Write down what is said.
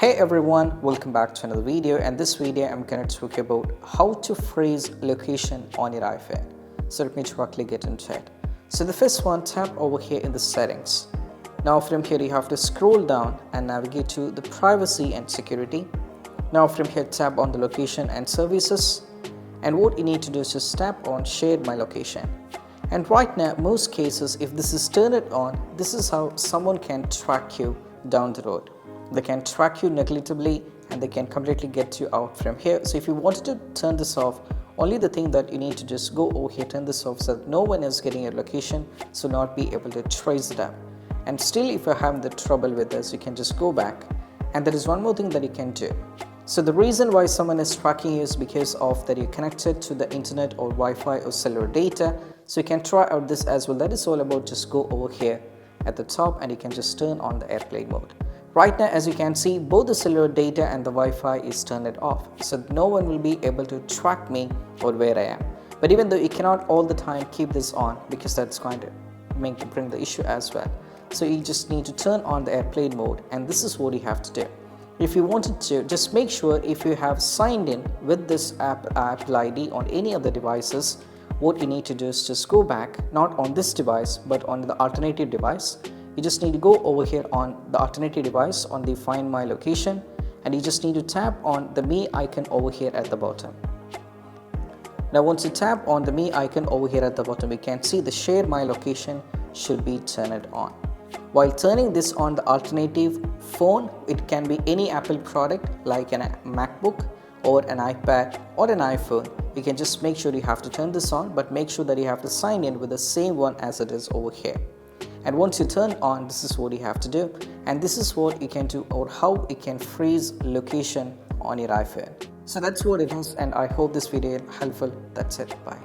Hey everyone, welcome back to another video, and this video I'm going to talk about how to freeze location on your iPhone. So let me directly get into it. So the first one, tap over here in the settings. Now from here you have to scroll down and navigate to the privacy and security. Now from here tap on the location and services, and what you need to do is just tap on share my location. And right now most cases, if this is turned on, this is how someone can track you down the road. They can track you negatively and they can completely get you out from here. So if you wanted to turn this off, only the thing that you need to just go over here, turn this off so that no one is getting your location, so not be able to trace it up. And still if you're having the trouble with this, you can just go back, and there is one more thing that you can do. So the reason why someone is tracking you is because of that you're connected to the internet or Wi-Fi or cellular data. So you can try out this as well. That is all about just go over here at the top and you can just turn on the airplane mode. Right now, as you can see, both the cellular data and the Wi-Fi is turned off, so no one will be able to track me or where I am. But even though you cannot all the time keep this on, because that's going to bring the issue as well. So you just need to turn on the airplane mode, and this is what you have to do. If you wanted to, just make sure if you have signed in with this Apple ID on any of the devices, what you need to do is just go back, not on this device, but on the alternative device. You just need to go over here on the alternative device on the find my location, and you just need to tap on the me icon over here at the bottom. Now once you tap on the me icon over here at the bottom, you can see the share my location should be turned on. While turning this on the alternative phone, it can be any Apple product like a MacBook or an iPad or an iPhone. You can just make sure you have to turn this on, but make sure that you have to sign in with the same one as it is over here. And once you turn on, this is what you have to do, and this is what you can do, or how you can freeze location on your iPhone. So that's what it is, and I hope this video is helpful. That's it. Bye.